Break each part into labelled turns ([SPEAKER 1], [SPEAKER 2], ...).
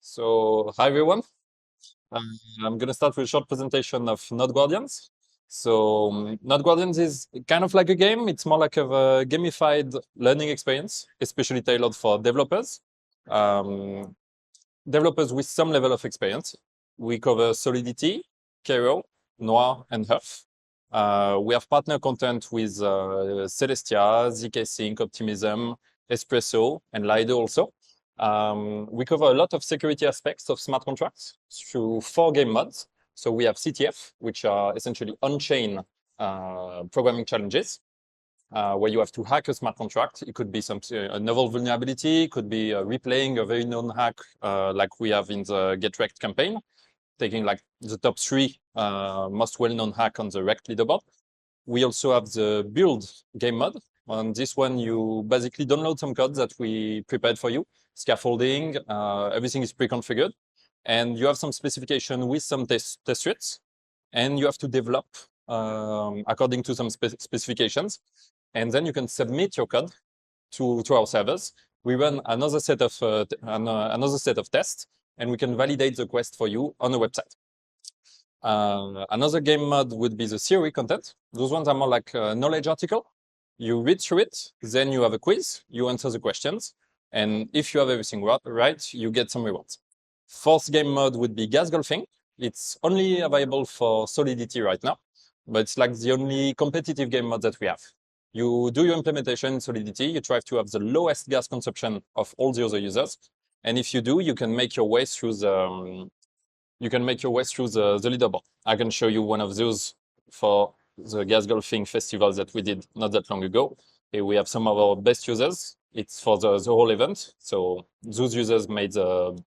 [SPEAKER 1] So, hi everyone. I'm going to start with a short presentation of Node Guardians. So, Node Guardians is kind of like a game. It's more like a gamified learning experience, especially tailored for developers. Um, Developers with some level of experience. We cover Solidity, Cairo, Noir, and Huff. We have partner content with Celestia, zkSync, Optimism, Espresso, and Lido also. We cover a lot of security aspects of smart contracts through 4 game modes. So we have CTF, which are essentially on-chain programming challenges, where you have to hack a smart contract. It could be a novel vulnerability, it could be replaying a very known hack like we have in the Get Wrecked campaign, taking like the top 3 most well-known hack on the Wrecked leaderboard. We also have the build game mode. On this one, you basically download some code that we prepared for you, scaffolding, everything is pre-configured, and you have some specification with some test suites, and you have to develop according to some specifications, and then you can submit your code to our servers. We run another set of tests, and we can validate the quest for you on the website. Another game mode would be the theory content. Those ones are more like a knowledge article. You read through it, then you have a quiz, you answer the questions, and if you have everything right, you get some rewards. Fourth game mode would be gas golfing. It's only available for Solidity right now, but it's like the only competitive game mode that we have. You do your implementation in Solidity, you try to have the lowest gas consumption of all the other users, and if you do, you can make your way through the leaderboard. I can show you one of those for the gas golfing festival that we did not that long ago. Here we have some of our best users. It's for the whole event. So those users made the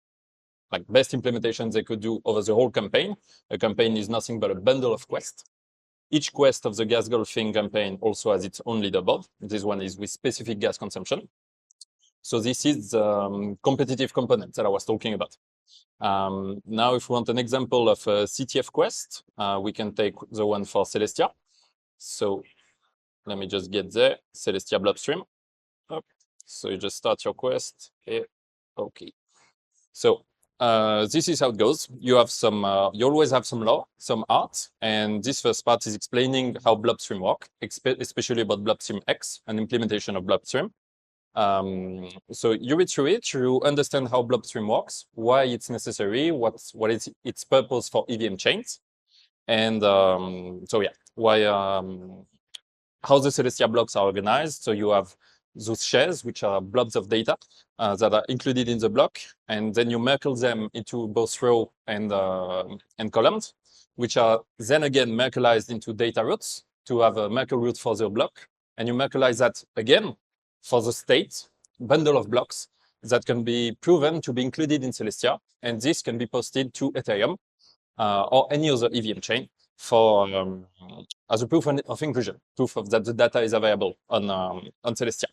[SPEAKER 1] best implementations they could do over the whole campaign. A campaign is nothing but a bundle of quests. Each quest of the gas golfing campaign also has its own leaderboard. This one is with specific gas consumption. So this is the competitive component that I was talking about. Now, if we want an example of a CTF quest, we can take the one for Celestia. So let me just get there, Celestia Blobstream. So you just start your quest here. Okay. So this is how it goes. You have some, you always have some lore, some art, and this first part is explaining how Blobstream work, especially about Blobstream X, an implementation of Blobstream. So you read through it, you understand how Blobstream works, why it's necessary, what is its purpose for EVM chains, and so yeah, how the Celestia blocks are organized. So you have those shares, which are blobs of data that are included in the block, and then you Merkle them into both row and columns, which are then again Merkleized into data roots to have a Merkle root for the block, and you Merkleize that again for the state bundle of blocks that can be proven to be included in Celestia, and this can be posted to Ethereum or any other EVM chain for as a proof of inclusion, proof of that the data is available on Celestia.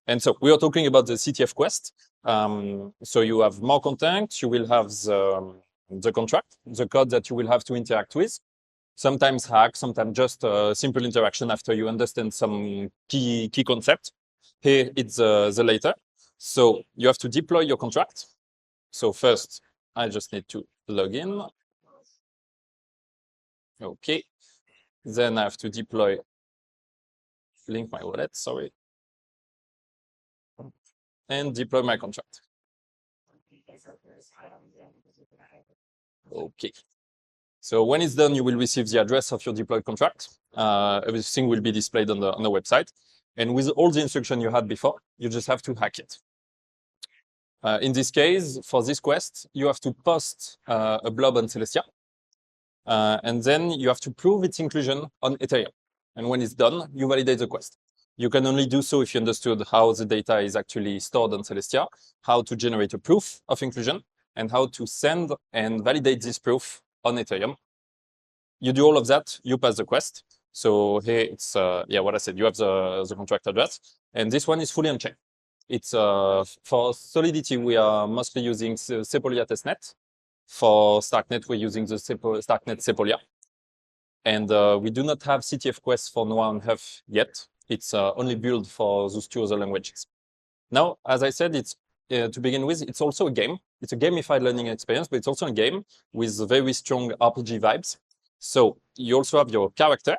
[SPEAKER 1] And so we are talking about the CTF quest. So you have more content, you will have the contract, the code that you will have to interact with. Sometimes hack, sometimes just a simple interaction after you understand some key concept. Here it's the later. So you have to deploy your contract. So first, I just need to log in. Okay. Then I have to deploy, link my wallet, sorry, and deploy my contract. Okay. So when it's done, you will receive the address of your deployed contract. Everything will be displayed on the website. And with all the instruction you had before, you just have to hack it. In this case, for this quest, you have to post a blob on Celestia. And then you have to prove its inclusion on Ethereum. And when it's done, you validate the quest. You can only do so if you understood how the data is actually stored on Celestia, how to generate a proof of inclusion, and how to send and validate this proof on Ethereum. You do all of that, you pass the quest. So here it's, what I said, you have the contract address, and this one is fully on-chain. It's for Solidity, we are mostly using Sepolia testnet. For Starknet, we're using the Starknet Sepolia. And we do not have CTF quests for Noir and Huff yet. It's only built for those 2 other languages. Now, as I said, it's to begin with, it's also a game. it's a gamified learning experience, but it's also a game with very strong RPG vibes. So you also have your character.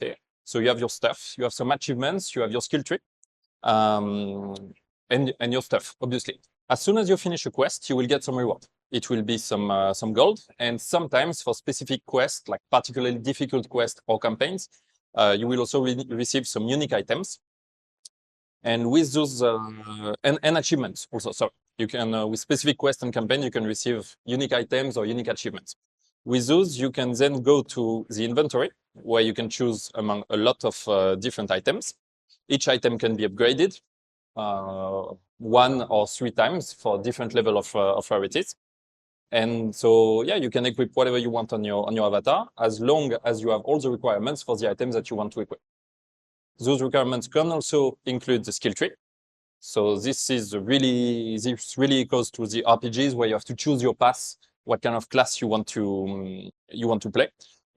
[SPEAKER 1] Okay. So you have your stuff, you have some achievements, you have your skill tree, and your stuff, obviously. As soon as you finish a quest, you will get some reward. It will be some gold, and sometimes for specific quests, like particularly difficult quests or campaigns, you will also receive some unique items. And with those and achievements also. So you can with specific quests and campaign, you can receive unique items or unique achievements. With those, you can then go to the inventory, where you can choose among a lot of different items. Each item can be upgraded 1 or 3 times for different level of rarities. And so, yeah, you can equip whatever you want on your avatar, as long as you have all the requirements for the items that you want to equip. Those requirements can also include the skill tree. So this really goes to the RPGs where you have to choose your path, what kind of class you want to play.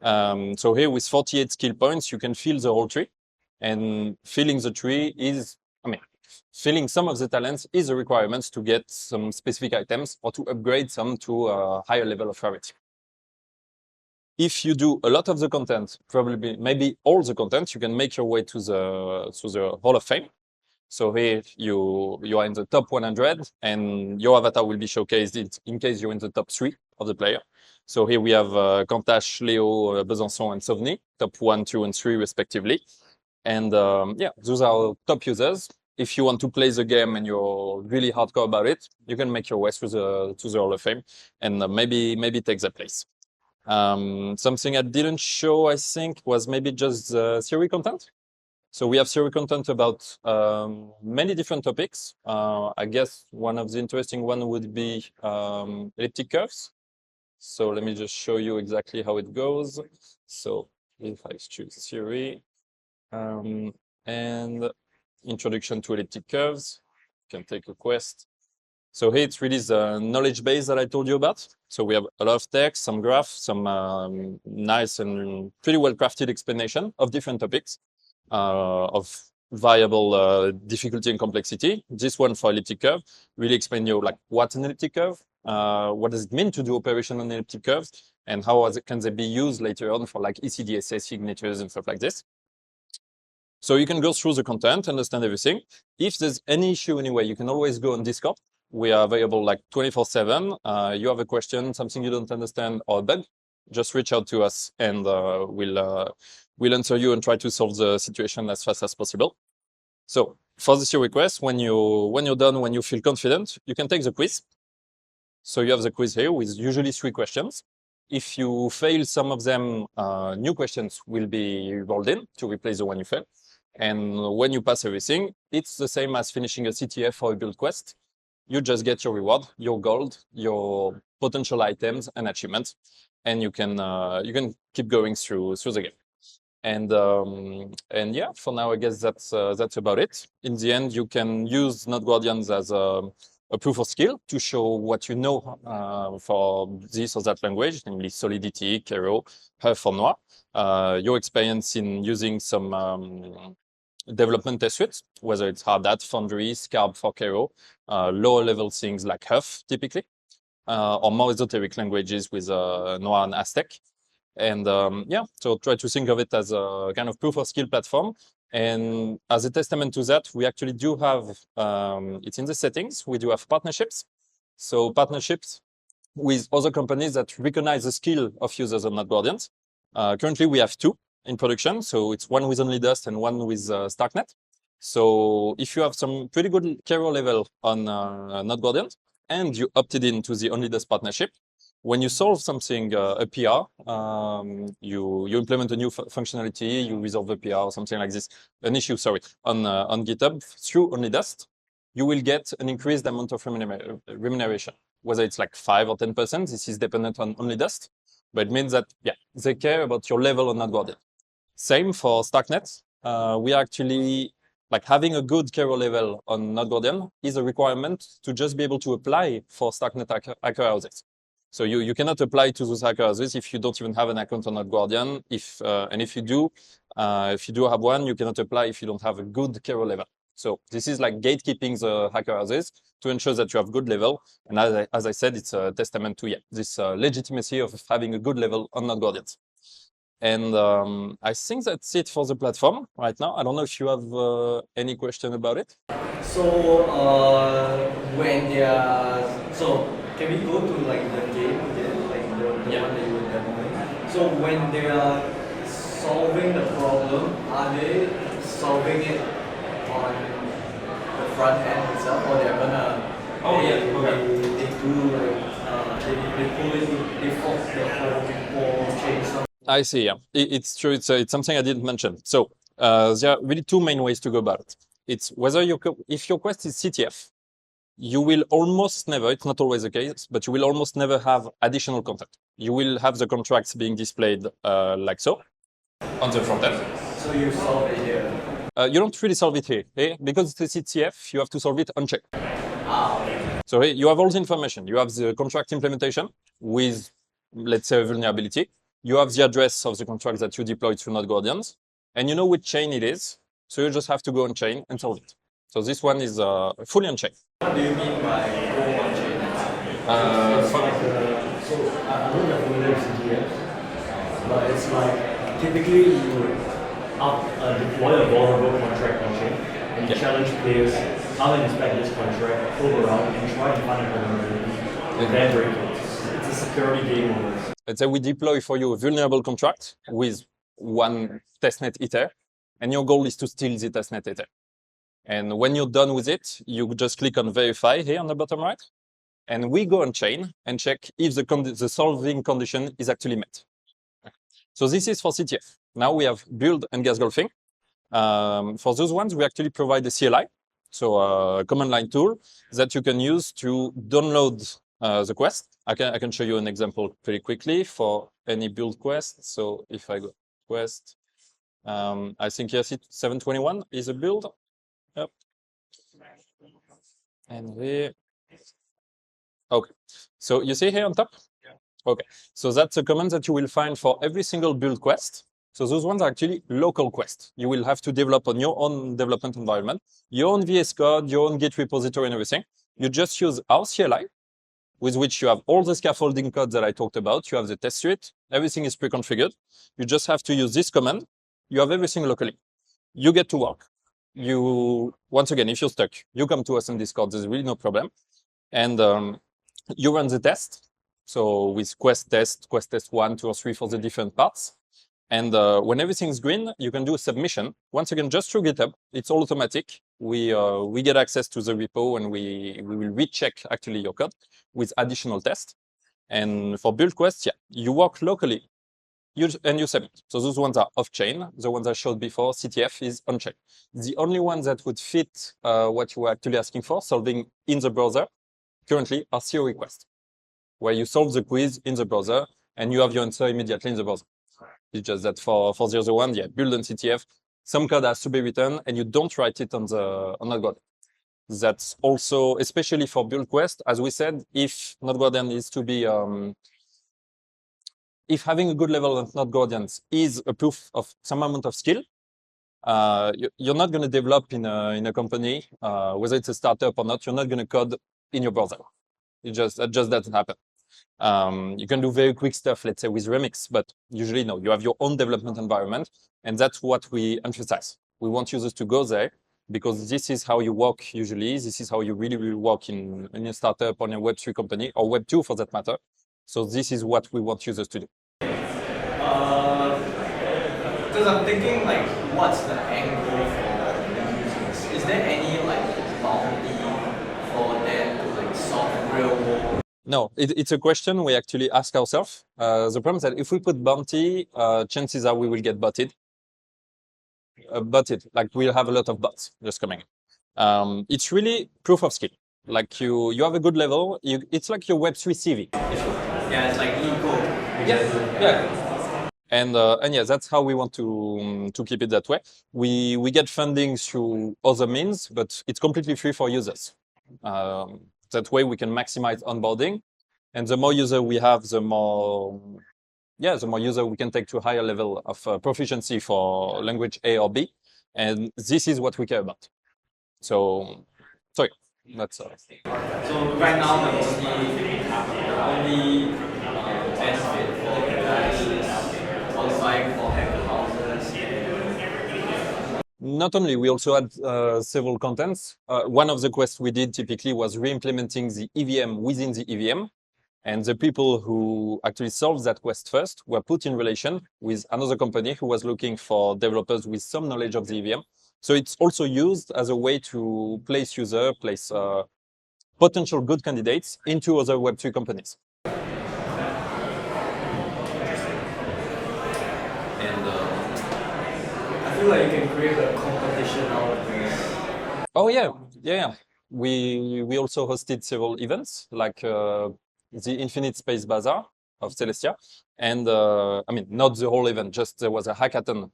[SPEAKER 1] So here with 48 skill points, you can fill the whole tree, and filling the tree is, filling some of the talents is a requirement to get some specific items or to upgrade some to a higher level of rarity. If you do a lot of the content, probably maybe all the content, you can make your way to the Hall of Fame. So here you are in the top 100, and your avatar will be showcased in case you're in the top 3 of the player. So here we have Kantash, Leo, Besançon, and Sovny, top 1, 2, and 3 respectively. And yeah, those are our top users. If you want to play the game and you're really hardcore about it, you can make your way to the Hall of Fame and maybe take that place. Something I didn't show, I think, was maybe just theory content. So we have theory content about many different topics. I guess one of the interesting one would be elliptic curves. So let me just show you exactly how it goes. So if I choose theory and introduction to elliptic curves, you can take a quest. So here it's really the knowledge base that I told you about. So we have a lot of text, some graphs, some nice and pretty well crafted explanation of different topics of variable difficulty and complexity. This one for elliptic curve really explain you like what's an elliptic curve, what does it mean to do operation on elliptic curves, and how can they be used later on for like ECDSA signatures and stuff like this. So you can go through the content, understand everything. If there's any issue anyway, you can always go on Discord. We are available like 24/7. You have a question, something you don't understand, or a bug, just reach out to us, and we'll answer you and try to solve the situation as fast as possible. So for this request, when you're done, when you feel confident, you can take the quiz. So you have the quiz here with usually 3 questions. If you fail some of them, new questions will be rolled in to replace the one you failed. And when you pass everything, it's the same as finishing a CTF or a build quest. You just get your reward, your gold, your potential items and achievements, and you can keep going through the game. And yeah, for now I guess that's about it. In the end, you can use Not Guardians as a proof of skill to show what you know for this or that language, namely Solidity, Cairo, Huff, or Noir. Your experience in using some development test suites, whether it's Hardhat, Foundry, Scarab for Cairo, lower level things like Huff typically, or more esoteric languages with Noir and Aztec. And yeah, so try to think of it as a kind of proof of skill platform. And as a testament to that, we actually do have, it's in the settings, we do have partnerships. So partnerships with other companies that recognize the skill of users of Not Guardians. Currently, we have 2 in production. So it's one with Only Dust and one with Starknet. So if you have some pretty good Cairo level on Not Guardians, and you opted into the Only Dust partnership, when you solve something, a PR, you implement a new functionality, you resolve a PR or something like this, an issue, sorry, on GitHub through Only Dust, you will get an increased amount of remuneration, whether it's like 5 or 10%. This is dependent on Only Dust, but it means that, yeah, they care about your level on Not Guardian. Same for Starknet. We are actually like having a good Cairo level on Not Guardian is a requirement to just be able to apply for Starknet hacker houses. So you cannot apply to those hacker houses if you don't even have an account on Not Guardian. And if you do have one, you cannot apply if you don't have a good Cairo level. So this is like gatekeeping the hacker houses to ensure that you have good level. And as I said, it's a testament to this legitimacy of having a good level on Node Guardians. And I think that's it for the platform right now. I don't know if you have any question about it.
[SPEAKER 2] So when they are, so can we go to like the game again, like the one that you were demoing? So when they are solving the problem, are they solving it on the front end itself, or they're gonna? They do like they pull it, they fork the whole repo, change some.
[SPEAKER 1] I see. Yeah, it's true. It's something I didn't mention. So there are really two main ways to go about it. It's whether if your quest is CTF, you will almost never, it's not always the case, but you will almost never have additional content. You will have the contracts being displayed like so on the front end.
[SPEAKER 2] So you solve it here.
[SPEAKER 1] You don't really solve it here. Eh? Because it's a CTF, you have to solve it unchecked.
[SPEAKER 2] Okay.
[SPEAKER 1] So you have all the information. You have the contract implementation with, let's say, a vulnerability. You have the address of the contract that you deployed through Node Guardians, and you know which chain it is. So you just have to go on chain and solve it. So this one is fully on chain.
[SPEAKER 2] What do you mean by go on chain?
[SPEAKER 3] It's like so I don't know whether it's CTF, but it's like typically you would deploy a vulnerable contract on chain and you challenge players, come and inspect this contract, probe around and try and find a vulnerability and then break it. It's a security game almost.
[SPEAKER 1] Let's say we deploy for you a vulnerable contract with one testnet Ether, and your goal is to steal the testnet Ether. And when you're done with it, you just click on verify here on the bottom right, and we go on chain and check if the solving condition is actually met. So this is for CTF. Now we have build and gas golfing. For those ones, we actually provide a CLI, so a command line tool that you can use to download the quest. I can show you an example pretty quickly for any build quest. So if I go quest, I think yes, 721 is a build. Yep. And here, okay. So you see here on top? Yeah. Okay. So that's a command that you will find for every single build quest. So those ones are actually local quests. You will have to develop on your own development environment, your own VS Code, your own Git repository and everything. You just use our CLI, with which you have all the scaffolding code that I talked about. You have the test suite. Everything is pre-configured. You just have to use this command. You have everything locally. You get to work. Once again, if you're stuck, you come to us in Discord. There's really no problem. And you run the test. So with quest test 1, 2, or 3 for the different parts. And when everything's green, you can do a submission. Once again, just through GitHub. It's all automatic. We get access to the repo and we will recheck actually your code with additional tests. And for build quests, yeah, you work locally and you submit. So those ones are off-chain. The ones I showed before, CTF, is on-chain. The only ones that would fit what you were actually asking for, solving in the browser, currently are CO requests, where you solve the quiz in the browser and you have your answer immediately in the browser. It's just that for the other one, yeah, build on CTF, some code has to be written and you don't write it on Node Guardian. That's also, especially for build quest, as we said, if Node Guardian is to be, if having a good level of Node Guardians is a proof of some amount of skill, you're not going to develop in a company, whether it's a startup or not, you're not going to code in your browser. That just doesn't happen. You can do very quick stuff, let's say with Remix, but usually no, you have your own development environment, and that's what we emphasize. We want users to go there because this is how you work usually. This is how you really work in a startup, on a Web3 company, or Web2 for that matter. So this is what we want users to do.
[SPEAKER 2] Because I'm thinking like, what's the end goal for the users? Is there any like bounty for them to like solve real world?
[SPEAKER 1] No, it's a question we actually ask ourselves. The problem is that if we put bounty, chances are we will get botted. Like we'll have a lot of bots just coming in. It's really proof of skill. Like you have a good level. It's like your Web3 CV.
[SPEAKER 2] Yeah, it's like LeetCode.
[SPEAKER 1] Yeah. And yeah, that's how we want to keep it that way. We get funding through other means, but it's completely free for users. That way we can maximize onboarding, and the more user we have, the more user we can take to a higher level of proficiency for language A or B, and this is what we care about. So yeah, that's
[SPEAKER 2] So right now the only benefit for you guys is qualifying for hacker houses.
[SPEAKER 1] not only, we also had several contents. One of the quests we did typically was re-implementing the EVM within the EVM. And the people who actually solved that quest first were put in relation with another company who was looking for developers with some knowledge of the EVM. So it's also used as a way to place potential good candidates into other Web3 companies.
[SPEAKER 2] And I feel like you can create a competition out of this.
[SPEAKER 1] Oh yeah. We also hosted several events like the Infinite Space Bazaar of Celestia, and I mean not the whole event, just there was a hackathon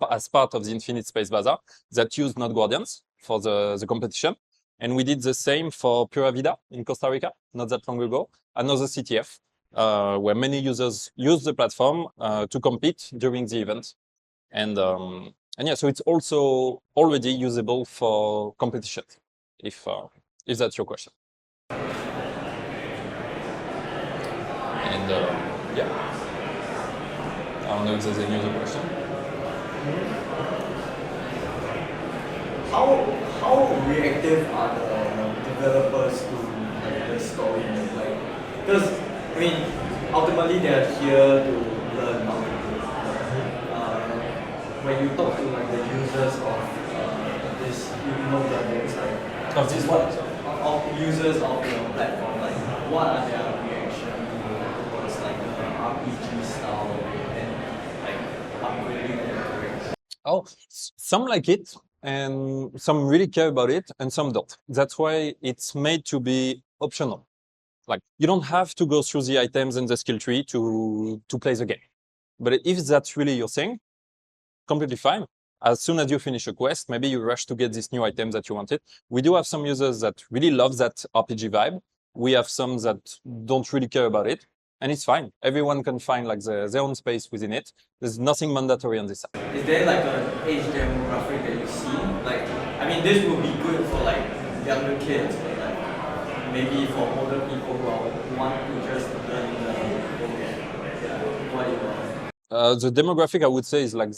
[SPEAKER 1] as part of the Infinite Space Bazaar that used Node Guardians for the competition, and we did the same for Pura Vida in Costa Rica not that long ago, another CTF where many users use the platform to compete during the event, and yeah, so it's also already usable for competition, if that's your question. And yeah, I don't know if there's any other question.
[SPEAKER 2] How reactive are the developers to like the story? Like, because I mean, ultimately they are here to learn how to do. When you talk to like the users of this, it's like
[SPEAKER 1] Of this what?
[SPEAKER 2] of users of your platform, like what are their reaction towards like the RPG style and like upgrading their careers?
[SPEAKER 1] Oh, some like it, and some really care about it, and some don't. That's why it's made to be optional. Like you don't have to go through the items and the skill tree to play the game. But if that's really your thing, completely fine. As soon as you finish a quest, maybe you rush to get this new item that you wanted. We do have some users that really love that RPG vibe. We have some that don't really care about it, and it's fine. Everyone can find like their own space within it. There's nothing mandatory on this side.
[SPEAKER 2] Is there like an age demographic that you see? Like, I mean, this would be good for like younger kids, but like maybe for older people who want to just learn the program. Yeah, what do you want?
[SPEAKER 1] The demographic, I would say, is like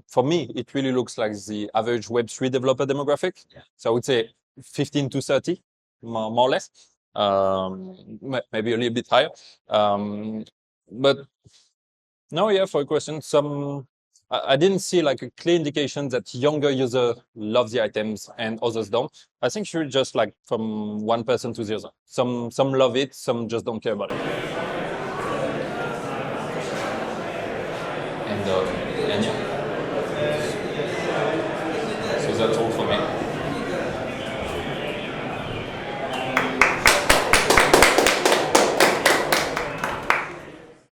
[SPEAKER 1] for me, it really looks like the average Web3 developer demographic.
[SPEAKER 2] Yeah.
[SPEAKER 1] So I would say 15 to 30, more or less. Maybe a little bit higher. But no, yeah, for a question, I didn't see like a clear indication that younger users love the items and others don't. I think it's really just like from one person to the other. Some love it, some just don't care about it. And yeah.